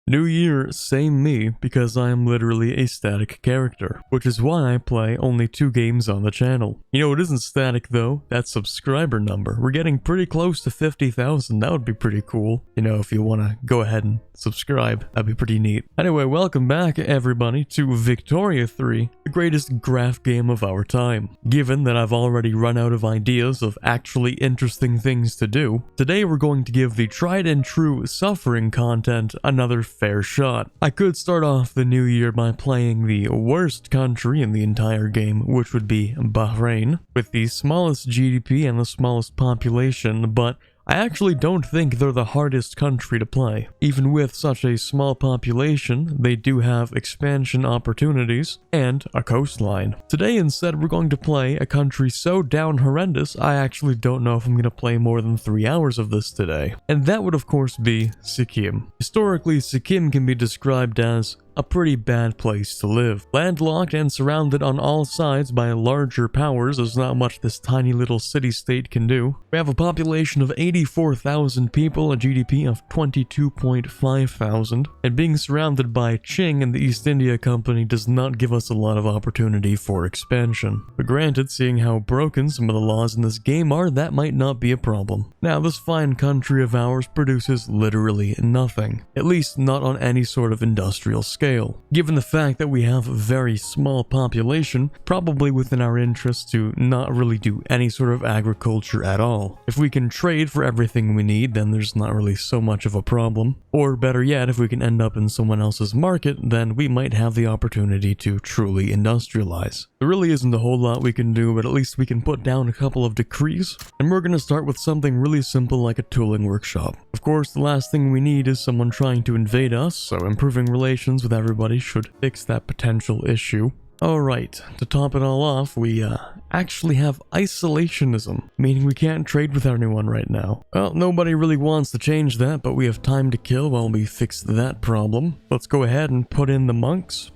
New year, same me, because I am literally a static character, which is why I play only 2 games on the channel. You know, it isn't static though, that subscriber number. We're getting pretty close to 50,000, that would be pretty cool. You know, if you want to go ahead and subscribe, that'd be pretty neat. Anyway, welcome back everybody to Victoria 3, the greatest graph game of our time. Given that I've already run out of ideas of actually interesting things to do, today we're going to give the tried and true suffering content another fair shot. I could start off the new year by playing the worst country in the entire game, which would be Bahrain, with the smallest GDP and the smallest population, but I actually don't think they're the hardest country to play. Even with such a small population, they do have expansion opportunities and a coastline. Today instead we're going to play a country so down horrendous I actually don't know if I'm going to play more than 3 hours of this today. And that would of course be Sikkim. Historically, Sikkim can be described as a pretty bad place to live. Landlocked and surrounded on all sides by larger powers, there's not much this tiny little city-state can do. We have a population of 84,000 people, a GDP of 22.5 thousand, and being surrounded by Qing and the East India Company does not give us a lot of opportunity for expansion. But granted, seeing how broken some of the laws in this game are, that might not be a problem. Now, this fine country of ours produces literally nothing, at least not on any sort of industrial scale. Given the fact that we have a very small population, probably within our interest to not really do any sort of agriculture at all. If we can trade for everything we need, then there's not really so much of a problem. Or better yet, if we can end up in someone else's market, then we might have the opportunity to truly industrialize. There really isn't a whole lot we can do, but at least we can put down a couple of decrees. And we're going to start with something really simple like a tooling workshop. Of course, the last thing we need is someone trying to invade us, so improving relations with everybody should fix that potential issue. Alright, to top it all off, we actually have isolationism, meaning we can't trade with anyone right now. Well, nobody really wants to change that, but we have time to kill while we fix that problem. Let's go ahead and put in the monks.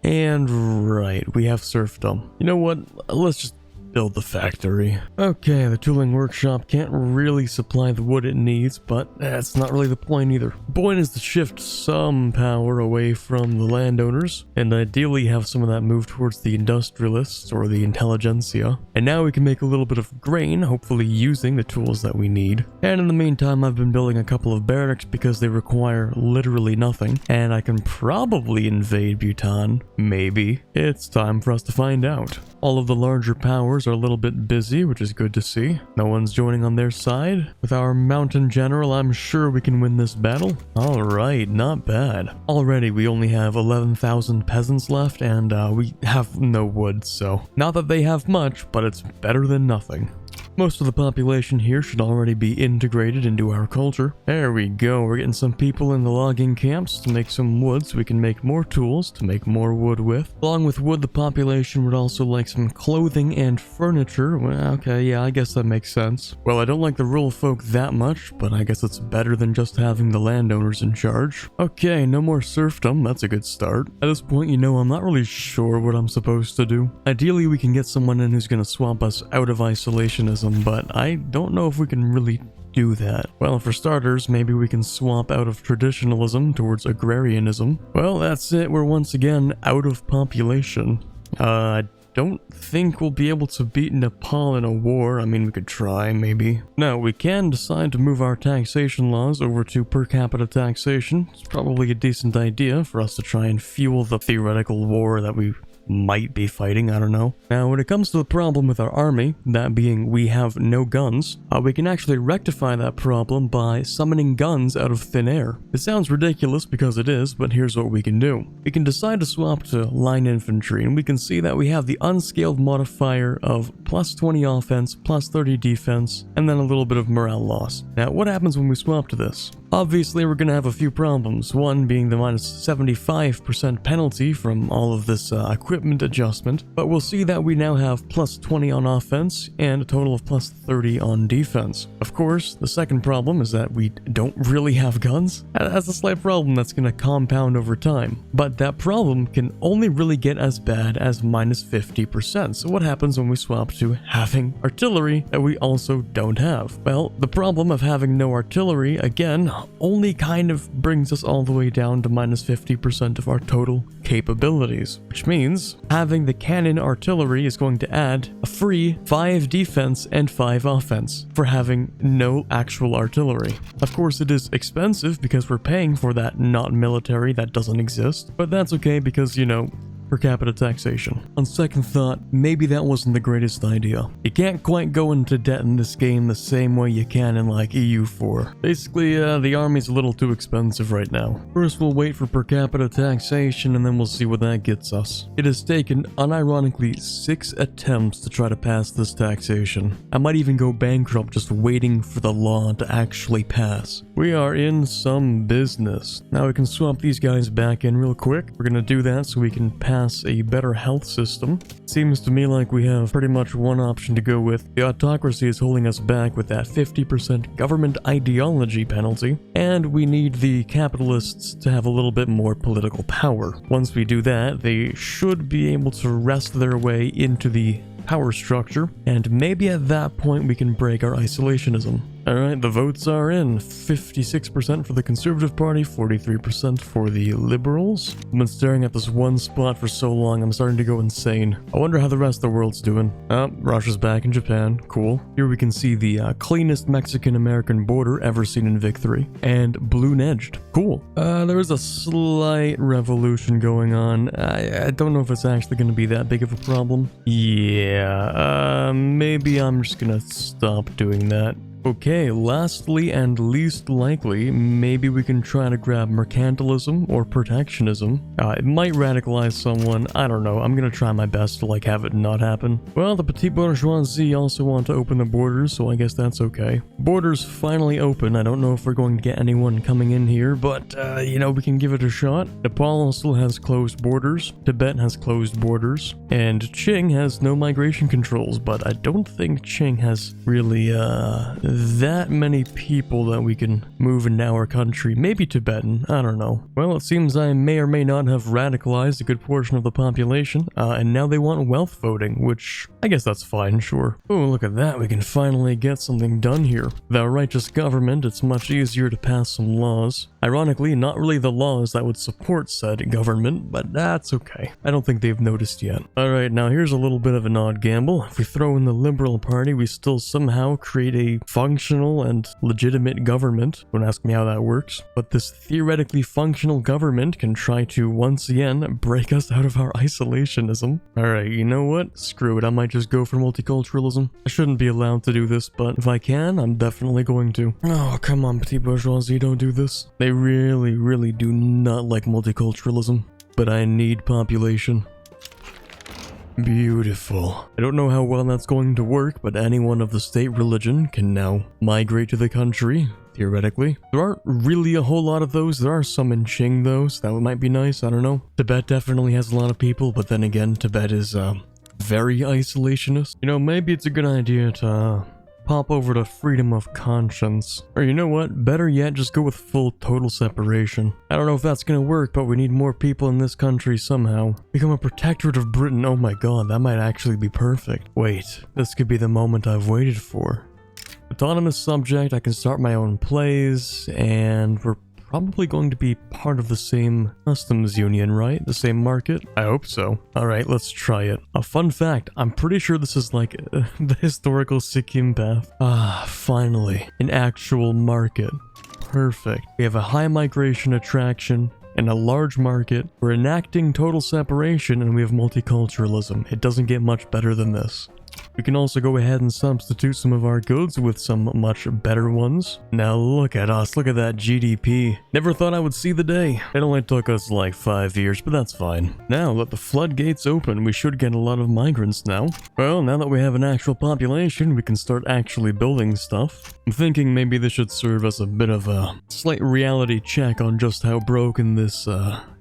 And right, we have serfdom. You know what, let's just build the factory. Okay, the tooling workshop can't really supply the wood it needs, but that's not really the point either. The point is to shift some power away from the landowners, and ideally have some of that move towards the industrialists or the intelligentsia. And now we can make a little bit of grain, hopefully using the tools that we need. And in the meantime, I've been building a couple of barracks because they require literally nothing, and I can probably invade Bhutan. Maybe. It's time for us to find out. All of the larger powers are a little bit busy, which is good to see. No one's joining on their side. With our mountain general, I'm sure we can win this battle. Alright, not bad. Already, we only have 11,000 peasants left, and we have no wood, so not that they have much, but it's better than nothing. Most of the population here should already be integrated into our culture. There we go, we're getting some people in the logging camps to make some wood so we can make more tools to make more wood with. Along with wood, the population would also like some clothing and furniture. Well, okay, yeah, I guess that makes sense. Well, I don't like the rural folk that much, but I guess it's better than just having the landowners in charge. Okay, no more serfdom, that's a good start. At this point, you know, I'm not really sure what I'm supposed to do. Ideally, we can get someone in who's gonna swap us out of isolationism, but I don't know if we can really do that. Well, for starters, maybe we can swap out of traditionalism towards agrarianism. Well, that's it. We're once again out of population. I don't think we'll be able to beat Nepal in a war. I mean, we could try, maybe. Now, we can decide to move our taxation laws over to per capita taxation. It's probably a decent idea for us to try and fuel the theoretical war that we might be fighting, I don't know. Now, when it comes to the problem with our army, that being we have no guns, we can actually rectify that problem by summoning guns out of thin air. It sounds ridiculous because it is, but here's what we can do. We can decide to swap to line infantry, and we can see that we have the unscaled modifier of plus 20 offense, plus 30 defense, and then a little bit of morale loss. Now, what happens when we swap to this? Obviously, we're going to have a few problems, one being the minus 75% penalty from all of this equipment adjustment, but we'll see that we now have plus 20 on offense and a total of plus 30 on defense. Of course, the second problem is that we don't really have guns. That's a slight problem that's going to compound over time, but that problem can only really get as bad as minus 50%. So what happens when we swap to having artillery that we also don't have? Well, the problem of having no artillery, again, only kind of brings us all the way down to minus 50% of our total capabilities, which means having the cannon artillery is going to add a free 5 defense and 5 offense for having no actual artillery. Of course, it is expensive because we're paying for that not military that doesn't exist, but that's okay because, you know, per capita taxation. On second thought, maybe that wasn't the greatest idea. You can't quite go into debt in this game the same way you can in like EU4. Basically, the army's a little too expensive right now. First we'll wait for per capita taxation and then we'll see what that gets us. It has taken, unironically, 6 attempts to try to pass this taxation. I might even go bankrupt just waiting for the law to actually pass. We are in some business. Now we can swap these guys back in real quick. We're gonna do that so we can pass a better health system. Seems to me like we have pretty much one option to go with. The autocracy is holding us back with that 50% government ideology penalty, and we need the capitalists to have a little bit more political power. Once we do that, they should be able to wrest their way into the power structure, and maybe at that point we can break our isolationism. Alright, the votes are in. 56% for the Conservative Party, 43% for the Liberals. I've been staring at this one spot for so long, I'm starting to go insane. I wonder how the rest of the world's doing. Russia's back in Japan. Cool. Here we can see the cleanest Mexican-American border ever seen in Victory. And balloon-edged. Cool. There is a slight revolution going on. I don't know if it's actually going to be that big of a problem. Yeah, maybe I'm just gonna stop doing that. Okay, lastly and least likely, maybe we can try to grab mercantilism or protectionism. It might radicalize someone, I don't know, I'm gonna try my best to like have it not happen. Well, the petite bourgeoisie also want to open the borders, so I guess that's okay. Borders finally open. I don't know if we're going to get anyone coming in here, but you know, we can give it a shot. Nepal still has closed borders, Tibet has closed borders, and Qing has no migration controls, but I don't think Qing has really that many people that we can move into our country. Maybe Tibetan, I don't know. Well, it seems I may or may not have radicalized a good portion of the population, and now they want wealth voting, which I guess that's fine, sure. Oh, look at that, we can finally get something done here. Without righteous government, it's much easier to pass some laws. Ironically, not really the laws that would support said government, but that's okay. I don't think they've noticed yet. Alright, now here's a little bit of an odd gamble. If we throw in the Liberal Party, we still somehow create a functional and legitimate government. Don't ask me how that works. But this theoretically functional government can try to once again break us out of our isolationism. Alright, you know what? Screw it, I might just go for multiculturalism. I shouldn't be allowed to do this, but if I can, I'm definitely going to. Oh, come on, petite bourgeoisie, don't do this. They really, really do not like multiculturalism. But I need population. Beautiful. I don't know how well that's going to work, but anyone of the state religion can now migrate to the country, theoretically. There aren't really a whole lot of those. There are some in Qing, though, so that might be nice. I don't know. Tibet definitely has a lot of people, but then again, Tibet is, very isolationist. You know, maybe it's a good idea to pop over to freedom of conscience. Or you know what, better yet, just go with full total separation. I don't know if that's gonna work, but we need more people in this country somehow. Become a protectorate of Britain. Oh my god, that might actually be perfect. Wait, this could be the moment I've waited for. Autonomous subject, I can start my own plays, and we're probably going to be part of the same customs union, right? The same market? I hope so. Alright, let's try it. A fun fact, I'm pretty sure this is like the historical Sikkim path. Ah, finally. An actual market. Perfect. We have a high migration attraction and a large market. We're enacting total separation and we have multiculturalism. It doesn't get much better than this. We can also go ahead and substitute some of our goods with some much better ones. Now look at us, look at that GDP. Never thought I would see the day. It only took us like 5 years, but that's fine. Now let the floodgates open, we should get a lot of migrants now. Well, now that we have an actual population, we can start actually building stuff. I'm thinking maybe this should serve as a bit of a slight reality check on just how broken this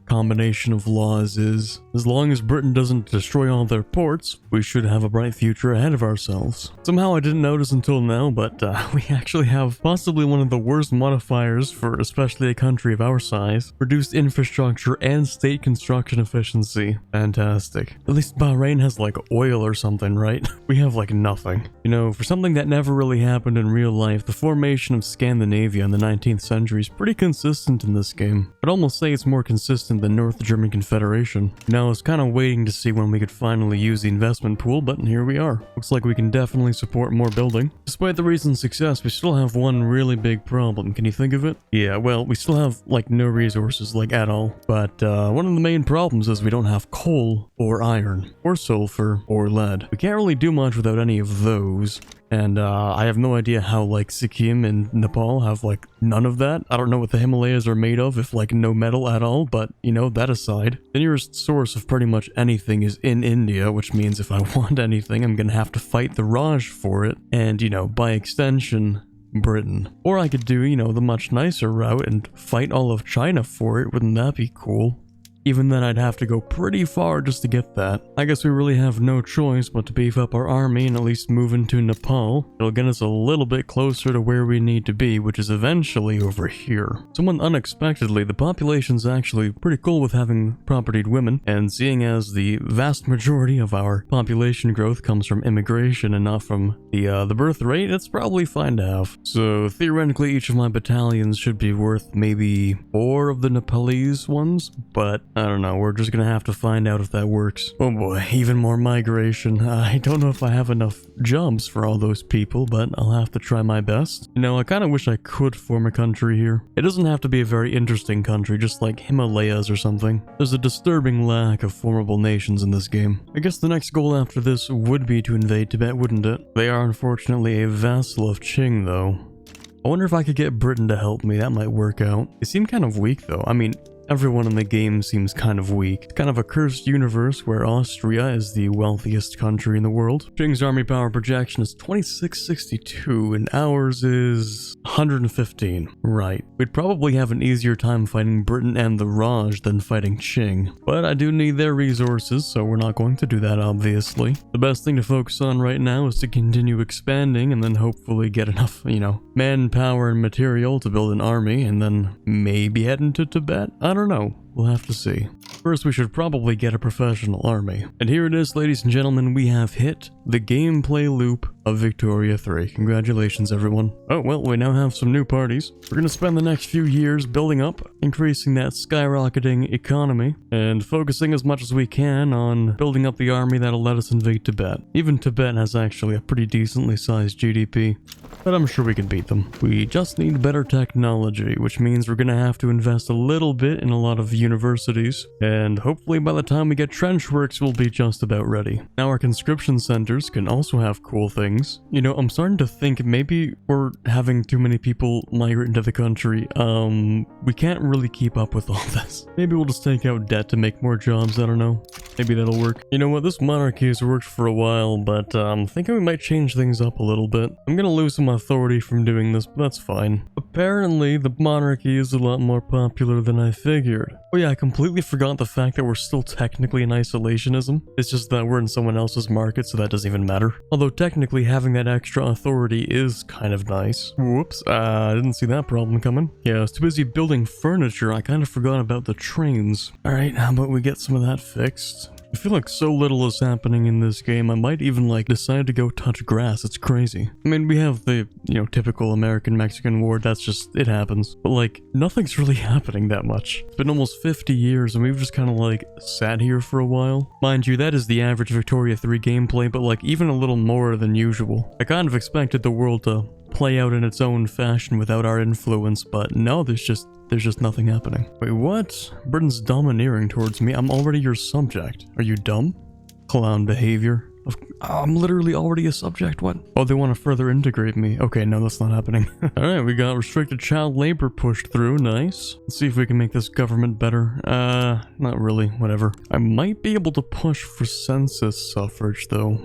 combination of laws is. As long as Britain doesn't destroy all their ports, we should have a bright future ahead of ourselves. Somehow I didn't notice until now, but we actually have possibly one of the worst modifiers for especially a country of our size. Reduced infrastructure and state construction efficiency. Fantastic. At least Bahrain has like oil or something, right? We have like nothing. You know, for something that never really happened in real life, the formation of Scandinavia in the 19th century is pretty consistent in this game. I'd almost say it's more consistent than North German Confederation. Now I was kind of waiting to see when we could finally use the investment pool, but here we are. Looks like we can definitely support more building. Despite the recent success, we still have one really big problem. Can you think of it? Yeah, well, we still have like no resources, like at all. But one of the main problems is we don't have coal or iron or sulfur or lead. We can't really do much without any of those. And I have no idea how like Sikkim and Nepal have like none of that. I don't know what the Himalayas are made of, if like no metal at all, but you know, that aside. The nearest source of pretty much anything is in India, which means if I want anything, I'm gonna have to fight the Raj for it. And you know, by extension, Britain. Or I could do, you know, the much nicer route and fight all of China for it. Wouldn't that be cool? Even then, I'd have to go pretty far just to get that. I guess we really have no choice but to beef up our army and at least move into Nepal. It'll get us a little bit closer to where we need to be, which is eventually over here. Somewhat unexpectedly, the population's actually pretty cool with having propertied women, and seeing as the vast majority of our population growth comes from immigration and not from the birth rate, it's probably fine to have. So theoretically, each of my battalions should be worth maybe 4 of the Nepalese ones, but I don't know, we're just gonna have to find out if that works. Oh boy, even more migration. I don't know if I have enough jobs for all those people, but I'll have to try my best. You know, I kind of wish I could form a country here. It doesn't have to be a very interesting country, just like Himalayas or something. There's a disturbing lack of formable nations in this game. I guess the next goal after this would be to invade Tibet, wouldn't it? They are unfortunately a vassal of Qing, though. I wonder if I could get Britain to help me. That might work out. They seem kind of weak, though. I mean, everyone in the game seems kind of weak. It's kind of a cursed universe where Austria is the wealthiest country in the world. Qing's army power projection is 2662 and ours is 115. Right. We'd probably have an easier time fighting Britain and the Raj than fighting Qing. But I do need their resources, so we're not going to do that, obviously. The best thing to focus on right now is to continue expanding and then hopefully get enough, you know, manpower and material to build an army and then maybe head into Tibet? I don't know. We'll have to see. First, we should probably get a professional army. And here it is, ladies and gentlemen, we have hit the gameplay loop of Victoria 3. Congratulations, everyone. Oh, well, we now have some new parties. We're gonna spend the next few years building up, increasing that skyrocketing economy, and focusing as much as we can on building up the army that'll let us invade Tibet. Even Tibet has actually a pretty decently sized GDP, but I'm sure we can beat them. We just need better technology, which means we're gonna have to invest a little bit in a lot of universities, and hopefully by the time we get trench works, we'll be just about ready. Now our conscription centers can also have cool things. You know, I'm starting to think maybe we're having too many people migrate into the country. We can't really keep up with all this. Maybe we'll just take out debt to make more jobs, I don't know. Maybe that'll work. You know what, this monarchy has worked for a while, but I'm thinking we might change things up a little bit. I'm gonna lose some authority from doing this, but that's fine. Apparently, the monarchy is a lot more popular than I figured. Oh yeah, I completely forgot the fact that we're still technically in isolationism. It's just that we're in someone else's market, so that doesn't even matter. Although technically having that extra authority is kind of nice. Whoops, I didn't see that problem coming. Yeah, I was too busy building furniture, I kind of forgot about the trains. Alright, how about we get some of that fixed? I feel like so little is happening in this game, I might even like decide to go touch grass. It's crazy. I mean, we have the, you know, typical American-Mexican war, that's just, it happens. But like, nothing's really happening that much. It's been almost 50 years and we've just kind of like sat here for a while. Mind you, that is the average Victoria 3 gameplay, but like even a little more than usual. I kind of expected the world to play out in its own fashion without our influence, but no, there's just nothing happening. Wait, what? Britain's domineering towards me. I'm already your subject. Are you dumb? Clown behavior. I'm literally already a subject. What? Oh, they want to further integrate me. Okay, no, that's not happening. Alright, we got restricted child labor pushed through. Nice. Let's see if we can make this government better. Not really. Whatever. I might be able to push for census suffrage, though.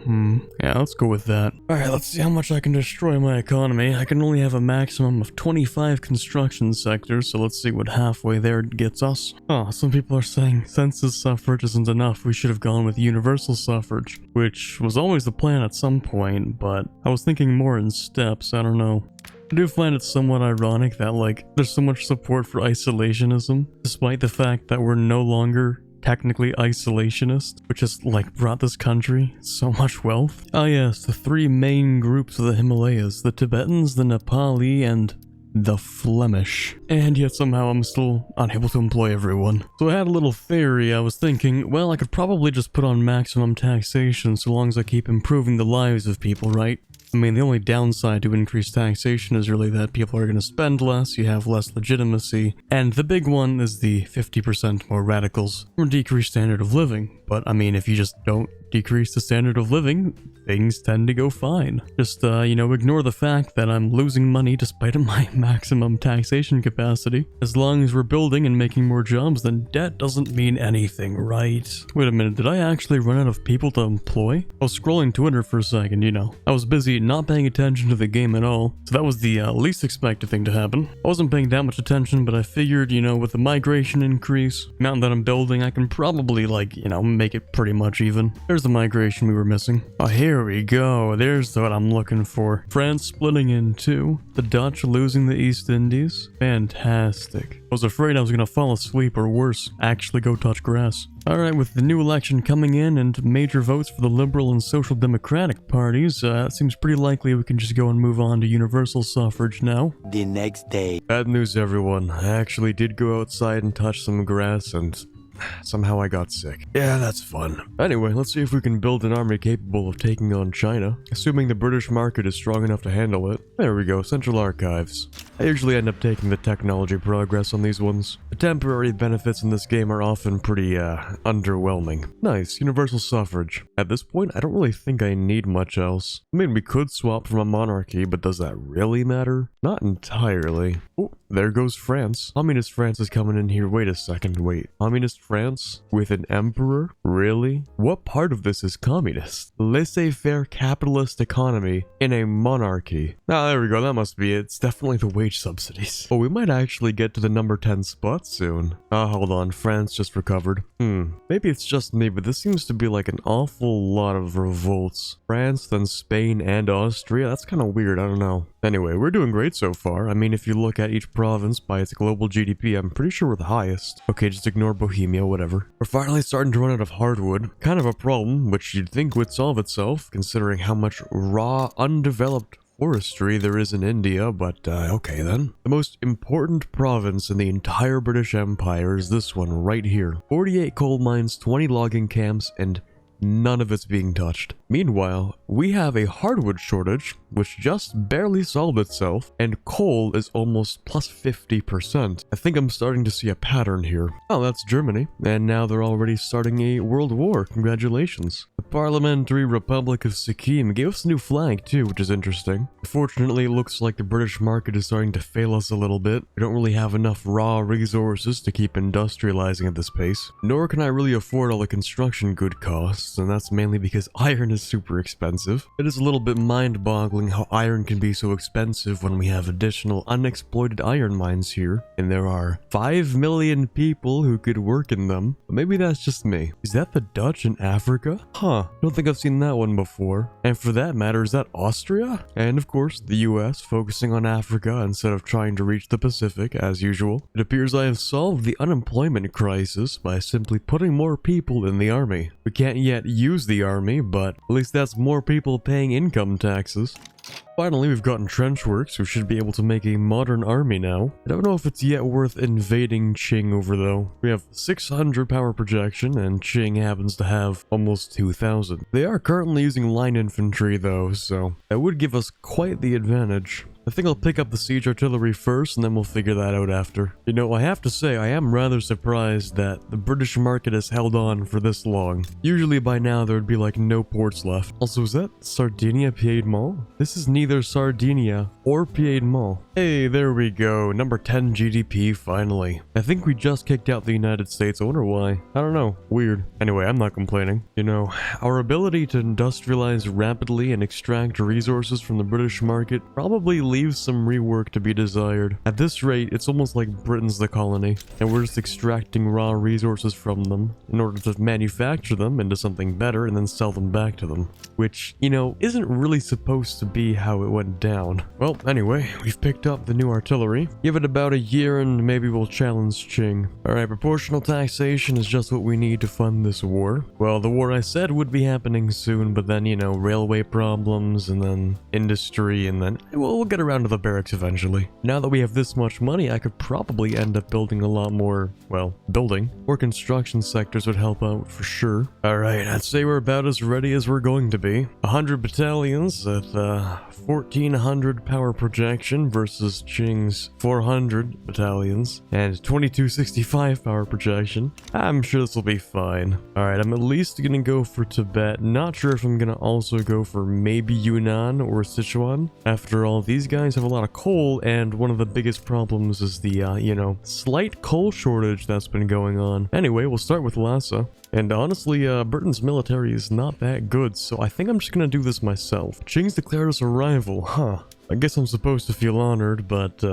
Yeah, let's go with that. Alright, let's see how much I can destroy my economy. I can only have a maximum of 25 construction sectors, so let's see what halfway there gets us. Oh, some people are saying census suffrage isn't enough. We should have gone with universal suffrage, which was always the plan at some point, but I was thinking more in steps. I don't know. I do find it somewhat ironic that, like, there's so much support for isolationism, despite the fact that we're no longer technically isolationist, which has, like, brought this country so much wealth. Ah yes, the three main groups of the Himalayas, the Tibetans, the Nepali, and the Flemish. And yet somehow I'm still unable to employ everyone. So I had a little theory. I was thinking, well, I could probably just put on maximum taxation so long as I keep improving the lives of people, right? I mean, the only downside to increased taxation is really that people are going to spend less, you have less legitimacy, and the big one is the 50% more radicals or decreased standard of living. But I mean, if you just don't decrease the standard of living, things tend to go fine. Just, you know, ignore the fact that I'm losing money despite my maximum taxation capacity. As long as we're building and making more jobs, then debt doesn't mean anything, right? Wait a minute, did I actually run out of people to employ? I was scrolling Twitter for a second, you know. I was busy not paying attention to the game at all, so that was the least expected thing to happen. I wasn't paying that much attention, but I figured, you know, with the migration increase, the amount that I'm building, I can probably, like, you know, make it pretty much even. There's the migration we were missing. Oh, here we go. There's what I'm looking for. France splitting in two. The Dutch losing the East Indies. Fantastic. I was afraid I was gonna fall asleep or worse, actually go touch grass. Alright, with the new election coming in and major votes for the Liberal and Social Democratic parties, it seems pretty likely we can just go and move on to universal suffrage now. The next day. Bad news, everyone. I actually did go outside and touch some grass and somehow I got sick. Yeah, that's fun. Anyway, let's see if we can build an army capable of taking on China, assuming the British market is strong enough to handle it. There we go, Central Archives. I usually end up taking the technology progress on these ones. The temporary benefits in this game are often pretty, underwhelming. Nice, universal suffrage. At this point, I don't really think I need much else. I mean, we could swap from a monarchy, but does that really matter? Not entirely. Oh, there goes France. Communist France is coming in here. Wait a second, wait. Communist France? With an emperor? Really? What part of this is communist? Laissez-faire capitalist economy in a monarchy. Ah, there we go. That must be it. It's definitely the wage subsidies. Oh, we might actually get to the number 10 spot soon. Ah, hold on. France just recovered. Maybe it's just me, but this seems to be like an awful lot of revolts. France, then Spain, and Austria? That's kind of weird. I don't know. Anyway, we're doing great so far. I mean, if you look at each province by its global GDP, I'm pretty sure we're the highest. Okay, just ignore Bohemia, whatever. We're finally starting to run out of hardwood. Kind of a problem, which you'd think would solve itself, considering how much raw, undeveloped forestry there is in India, but okay then. The most important province in the entire British Empire is this one right here. 48 coal mines, 20 logging camps, and none of it's being touched. Meanwhile, we have a hardwood shortage, which just barely solved itself, and coal is almost plus 50%. I think I'm starting to see a pattern here. Oh, that's Germany, and now they're already starting a world war. Congratulations. The Parliamentary Republic of Sikkim gave us a new flag too, which is interesting. Unfortunately, it looks like the British market is starting to fail us a little bit. We don't really have enough raw resources to keep industrializing at this pace, nor can I really afford all the construction good costs, and that's mainly because iron is super expensive. It is a little bit mind-boggling how iron can be so expensive when we have additional unexploited iron mines here, and there are 5 million people who could work in them. But maybe that's just me. Is that the Dutch in Africa? Huh, don't think I've seen that one before. And for that matter, is that Austria? And of course, the US focusing on Africa instead of trying to reach the Pacific, as usual. It appears I have solved the unemployment crisis by simply putting more people in the army. We can't yet use the army, but at least that's more people paying income taxes. Finally, we've gotten trench works, we should be able to make a modern army now. I don't know if it's yet worth invading Qing over though. We have 600 power projection, and Qing happens to have almost 2,000. They are currently using line infantry though, so that would give us quite the advantage. I think I'll pick up the siege artillery first, and then we'll figure that out after. You know, I have to say, I am rather surprised that the British market has held on for this long. Usually by now, there would be like no ports left. Also, is that Sardinia Piedmont? This is neither Sardinia or Piedmont. Hey, there we go. Number 10 GDP, finally. I think we just kicked out the United States. I wonder why. I don't know. Weird. Anyway, I'm not complaining. You know, our ability to industrialize rapidly and extract resources from the British market probably leaves some rework to be desired. At this rate, it's almost like Britain's the colony, and we're just extracting raw resources from them in order to manufacture them into something better and then sell them back to them. Which, you know, isn't really supposed to be how it went down. Well, anyway, we've picked up the new artillery. Give it about a year and maybe we'll challenge Qing. Alright, proportional taxation is just what we need to fund this war. Well, the war I said would be happening soon, but then, you know, railway problems and then industry and then we'll get around to the barracks eventually. Now that we have this much money, I could probably end up building a lot more, well, building. More construction sectors would help out for sure. Alright, I'd say we're about as ready as we're going to be. 100 battalions at 1400 power projection versus Qing's 400 battalions and 2265 power projection. I'm sure this will be fine. Alright, I'm at least gonna go for Tibet. Not sure if I'm gonna also go for maybe Yunnan or Sichuan. After all, these guys have a lot of coal, and one of the biggest problems is the, you know, slight coal shortage that's been going on. Anyway, we'll start with Lhasa. And honestly, Britain's military is not that good, so I think I'm just gonna do this myself. Qing's declared us a rival, huh? I guess I'm supposed to feel honored, but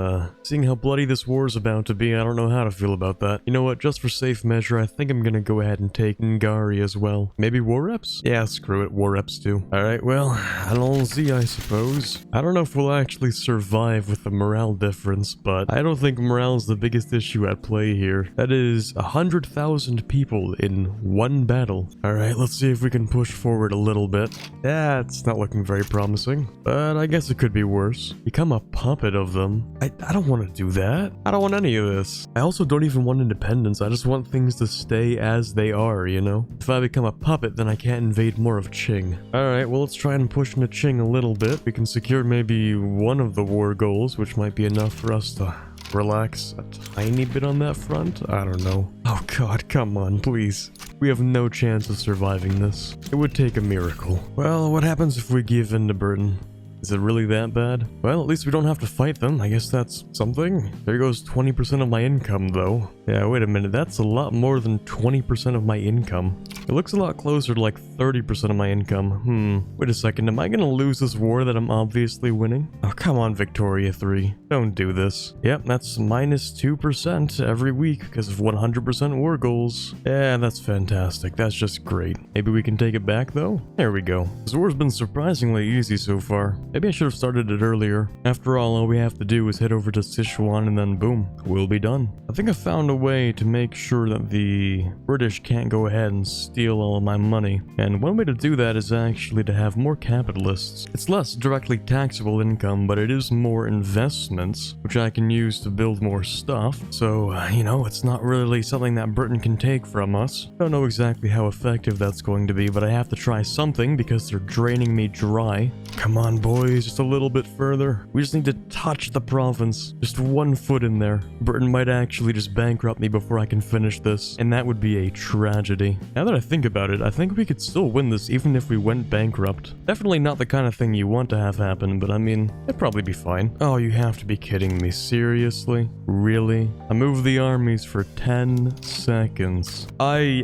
seeing how bloody this war is about to be, I don't know how to feel about that. You know what, just for safe measure, I think I'm gonna go ahead and take Ngari as well. Maybe war reps? Yeah, screw it, war reps too. Alright, well, allons-y, I suppose. I don't know if we'll actually survive with the morale difference, but I don't think morale is the biggest issue at play here. That is 100,000 people in one battle. Alright, let's see if we can push forward a little bit. Yeah, it's not looking very promising, but I guess it could be worse. Become a puppet of them. I don't want to do that. I don't want any of this. I also don't even want independence. I just want things to stay as they are, you know? If I become a puppet, then I can't invade more of Qing. Alright, well, let's try and push into Qing a little bit. We can secure maybe one of the war goals, which might be enough for us to relax a tiny bit on that front. I don't know. Oh god, come on, please. We have no chance of surviving this. It would take a miracle. Well, what happens if we give in to Britain? Is it really that bad? Well, at least we don't have to fight them. I guess that's something. There goes 20% of my income, though. Yeah, wait a minute. That's a lot more than 20% of my income. It looks a lot closer to like 30% of my income. Wait a second. Am I gonna lose this war that I'm obviously winning? Oh, come on, Victoria 3. Don't do this. Yep, that's minus 2% every week because of 100% war goals. Yeah, that's fantastic. That's just great. Maybe we can take it back, though? There we go. This war's been surprisingly easy so far. Maybe I should have started it earlier. After all we have to do is head over to Sichuan and then boom, we'll be done. I think I found a way to make sure that the British can't go ahead and steal all of my money. And one way to do that is actually to have more capitalists. It's less directly taxable income, but it is more investments, which I can use to build more stuff. So, you know, it's not really something that Britain can take from us. I don't know exactly how effective that's going to be, but I have to try something because they're draining me dry. Come on, boys. Just a little bit further. We just need to touch the province. Just 1 foot in there. Britain might actually just bankrupt me before I can finish this, and that would be a tragedy. Now that I think about it, I think we could still win this even if we went bankrupt. Definitely not the kind of thing you want to have happen, but I mean, it'd probably be fine. Oh, you have to be kidding me. Seriously? Really? I moved the armies for 10 seconds. I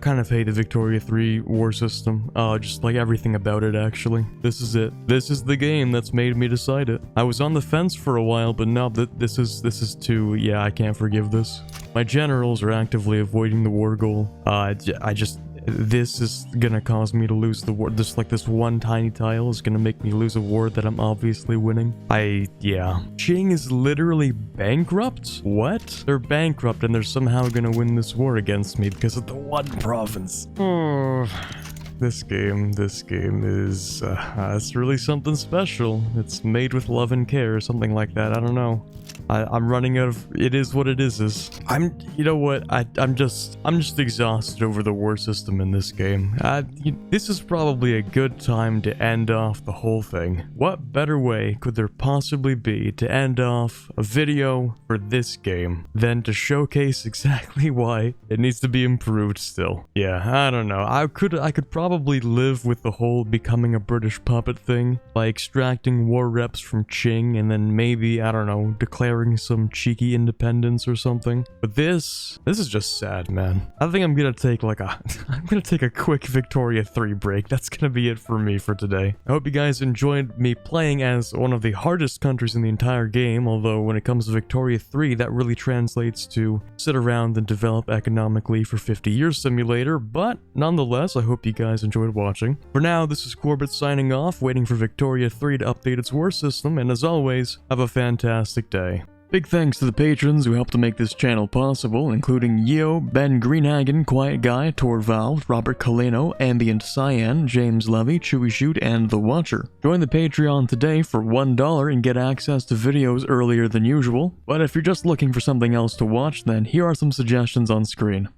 kind of hate the Victoria 3 war system. Just like everything about it, actually. This is it. This is the game that's made me decide it. I was on the fence for a while, but now that this is too, yeah, I can't forgive this. My generals are actively avoiding the war goal. This is gonna cause me to lose the war. This one tiny tile is gonna make me lose a war that I'm obviously winning. Yeah. Qing is literally bankrupt? What? They're bankrupt and they're somehow gonna win this war against me because of the one province. This game is, it's really something special. It's made with love and care or something like that, I don't know. I'm running out of, it is what it is. You know what, I'm just exhausted over the war system in this game. This is probably a good time to end off the whole thing. What better way could there possibly be to end off a video for this game than to showcase exactly why it needs to be improved still? Yeah, I don't know. I could probably live with the whole becoming a British puppet thing by extracting war reps from Qing and then maybe, I don't know, declaring some cheeky independence or something. But this is just sad, man. I think I'm gonna take like I'm gonna take a quick Victoria 3 break. That's gonna be it for me for today. I hope you guys enjoyed me playing as one of the hardest countries in the entire game, although when it comes to Victoria 3, that really translates to sit around and develop economically for 50 years simulator, but nonetheless, I hope you guys enjoyed watching. For now, this is Corbett signing off, waiting for Victoria 3 to update its war system, and as always, have a fantastic day. Big thanks to the patrons who helped to make this channel possible, including Yeo, Ben Greenhagen, Quiet Guy, Torvalve, Robert Kaleno, Ambient Cyan, James Levy, Chewy Shoot, and The Watcher. Join the Patreon today for $1 and get access to videos earlier than usual, but if you're just looking for something else to watch, then here are some suggestions on screen.